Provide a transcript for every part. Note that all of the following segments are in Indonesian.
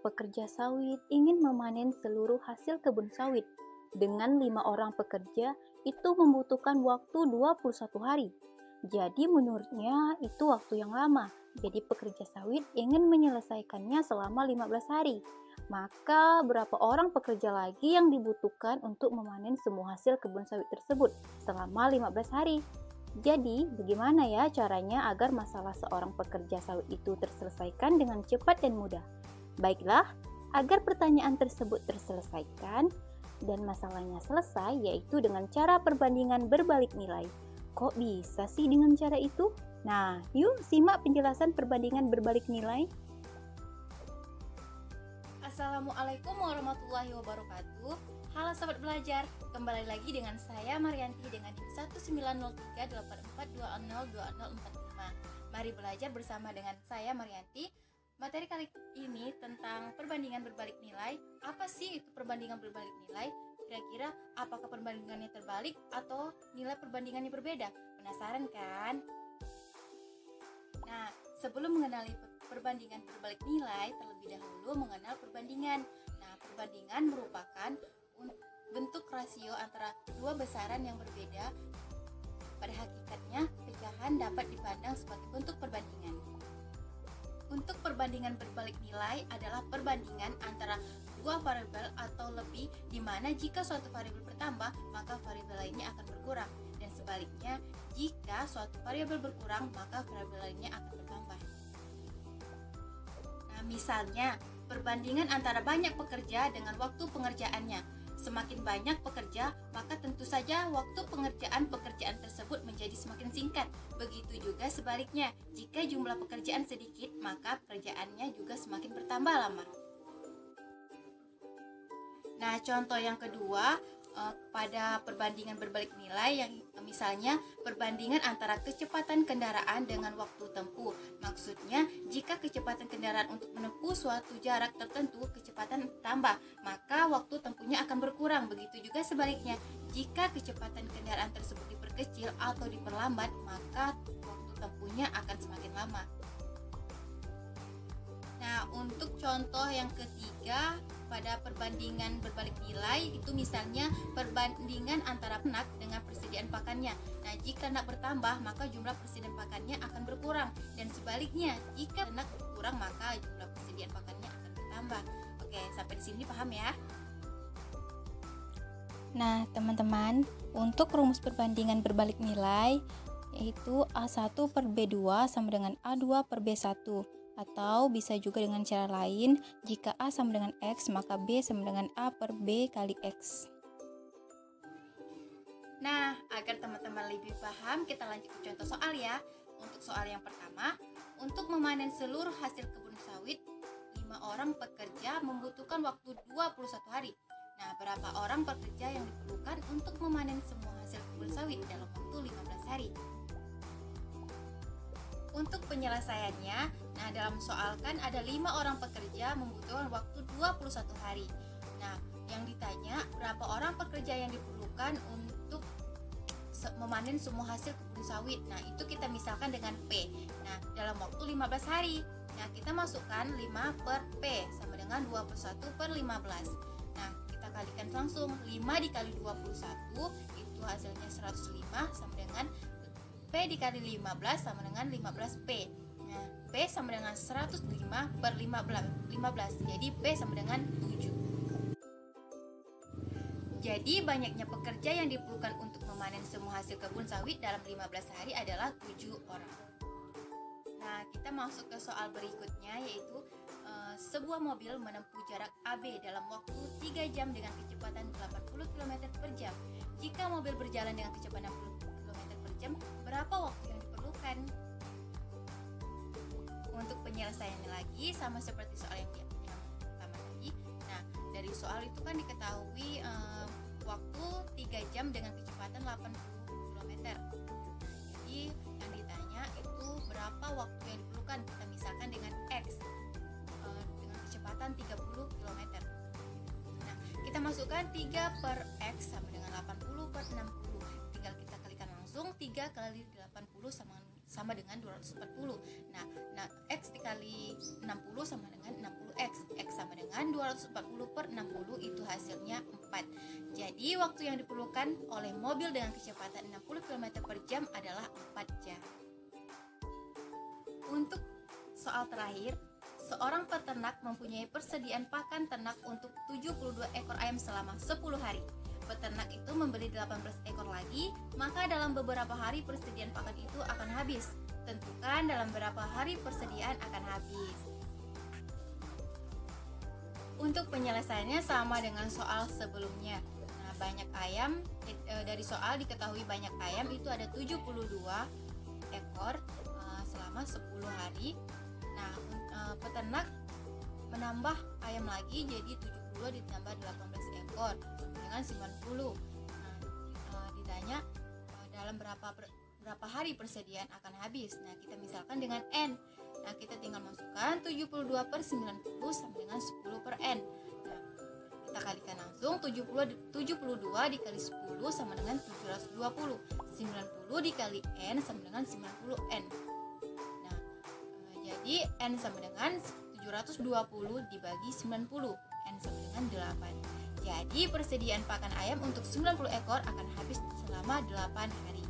pekerja sawit ingin memanen seluruh hasil kebun sawit. Dengan 5 orang pekerja, itu membutuhkan waktu 21 hari. Jadi menurutnya itu waktu yang lama. Jadi pekerja sawit ingin menyelesaikannya selama 15 hari. Maka berapa orang pekerja lagi yang dibutuhkan untuk memanen semua hasil kebun sawit tersebut selama 15 hari? Jadi, bagaimana ya caranya agar masalah seorang pekerja sawit itu terselesaikan dengan cepat dan mudah? Baiklah, agar pertanyaan tersebut terselesaikan dan masalahnya selesai, yaitu dengan cara perbandingan berbalik nilai. Kok bisa sih dengan cara itu? Nah, yuk simak penjelasan perbandingan berbalik nilai. Assalamualaikum warahmatullahi wabarakatuh. Halo sobat belajar, kembali lagi dengan saya Marianti dengan NIM 1903842002045. Mari belajar bersama dengan saya Marianti. Materi kali ini tentang perbandingan berbalik nilai. Apa sih itu perbandingan berbalik nilai? Kira-kira apakah perbandingannya terbalik atau nilai perbandingannya berbeda? Penasaran kan? Nah, sebelum mengenali perbandingan berbalik nilai, terlebih dahulu mengenal perbandingan. Nah, perbandingan merupakan bentuk rasio antara dua besaran yang berbeda. Pada hakikatnya, pecahan dapat dipandang sebagai bentuk perbandingan. Untuk perbandingan berbalik nilai adalah perbandingan antara dua variabel atau lebih, di mana jika suatu variabel bertambah, maka variabel lainnya akan berkurang, dan sebaliknya, jika suatu variabel berkurang, maka variabel lainnya akan bertambah. Nah, misalnya, perbandingan antara banyak pekerja dengan waktu pengerjaannya. Semakin banyak pekerja, maka tentu saja waktu pengerjaan pekerjaan tersebut menjadi semakin singkat. Begitu juga sebaliknya, jika jumlah pekerjaan sedikit, maka pekerjaannya juga semakin bertambah lama. Nah, contoh yang kedua, pada perbandingan berbalik nilai, yang misalnya perbandingan antara kecepatan kendaraan dengan waktu tempuh. Maksudnya, jika kecepatan kendaraan untuk menempuh suatu jarak tertentu kecepatan tambah, maka waktu tempuhnya akan berkurang. Begitu juga sebaliknya, jika kecepatan kendaraan tersebut diperkecil atau diperlambat, maka waktu tempuhnya akan semakin lama. Nah, untuk contoh yang ketiga pada perbandingan berbalik nilai, itu misalnya perbandingan antara ternak dengan persediaan pakannya. Nah, jika ternak bertambah, maka jumlah persediaan pakannya akan berkurang, dan sebaliknya, jika ternak berkurang, maka jumlah persediaan pakannya akan bertambah. Oke, sampai di sini paham ya? Nah, teman-teman, untuk rumus perbandingan berbalik nilai yaitu A1 per B2 sama dengan A2 per B1. Atau bisa juga dengan cara lain, jika A sama dengan X, maka B sama dengan A per B kali X. Nah, agar teman-teman lebih paham, kita lanjut ke contoh soal ya. Untuk soal yang pertama, untuk memanen seluruh hasil kebun sawit, 5 orang pekerja membutuhkan waktu 21 hari. Nah, berapa orang pekerja yang diperlukan untuk memanen semua hasil kebun sawit dalam waktu 15 hari? Untuk penyelesaiannya, nah dalam soal kan ada 5 orang pekerja membutuhkan waktu 21 hari. Nah, yang ditanya berapa orang pekerja yang diperlukan untuk memanen semua hasil kebun sawit. Nah, itu kita misalkan dengan P. Nah, dalam waktu 15 hari. Nah, kita masukkan 5 per P sama dengan 21 per 15. Nah, kita kalikan langsung. 5 dikali 21 itu hasilnya 105 sama dengan P dikali 15 sama dengan 15P. Nah, P sama dengan 105 per 15. Jadi P sama dengan 7. Jadi banyaknya pekerja yang diperlukan untuk memanen semua hasil kebun sawit dalam 15 hari adalah 7 orang. Nah, kita masuk ke soal berikutnya, yaitu sebuah mobil menempuh jarak AB dalam waktu 3 jam dengan kecepatan 80 km per jam. Jika mobil berjalan dengan kecepatan 60 km per jam, berapa waktu yang diperlukan? Untuk penyelesaiannya lagi sama seperti soal yang pertama tadi. Nah, dari soal itu kan diketahui waktu 3 jam dengan kecepatan 80 km. Jadi yang ditanya itu berapa waktu yang diperlukan? Kita misalkan dengan X dengan kecepatan 30 km. Nah, kita masukkan 3 per X sama dengan 80 per 60. Tinggal kita kalikan langsung, 3 kali 80 sama dengan 240. Nah, X dikali 60 sama dengan 60X. X sama dengan dengan 240/60 itu hasilnya 4. Jadi waktu yang diperlukan oleh mobil dengan kecepatan 60 km per jam adalah 4 jam. Untuk soal terakhir, seorang peternak mempunyai persediaan pakan ternak untuk 72 ekor ayam selama 10 hari. Peternak itu membeli 18 ekor lagi, maka dalam beberapa hari persediaan pakan itu akan habis. Tentukan dalam berapa hari persediaan akan habis. Untuk penyelesaiannya sama dengan soal sebelumnya. Nah, banyak ayam, dari soal diketahui banyak ayam itu ada 72 ekor selama 10 hari. Nah, peternak menambah ayam lagi jadi 72 ditambah 18 ekor dengan 90. Nah, ditanya dalam berapa hari persediaan akan habis. Nah, kita misalkan dengan N. Nah, kita tinggal masukkan 72/90 sama dengan 10/N. Nah, kita kalikan langsung 72 dikali 10 sama dengan 720. 90 dikali N sama dengan 90N. Nah, jadi N sama dengan 720 dibagi 90. N sama dengan 8. Jadi persediaan pakan ayam untuk 90 ekor akan habis selama 8 hari.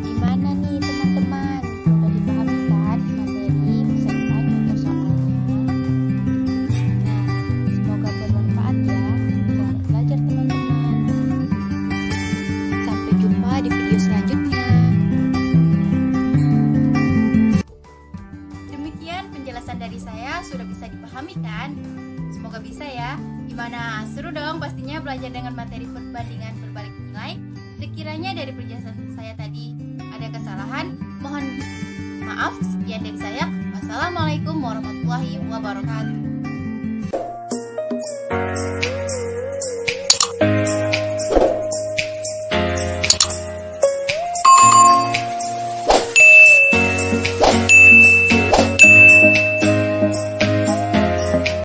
Gimana nih teman-teman? Udah dipahami kan materi beserta contoh soalnya? Nah, semoga bermanfaat ya untuk belajar teman-teman. Sampai jumpa di video selanjutnya. Demikian penjelasan dari saya, sudah bisa dipahami kan? Semoga bisa ya. Gimana? Seru dong pastinya belajar dengan materi perbandingan berbalik nilai. Sekiranya dari penjelasan saya tadi ada kesalahan, mohon maaf. Sekian dari saya. Wassalamualaikum warahmatullahi wabarakatuh.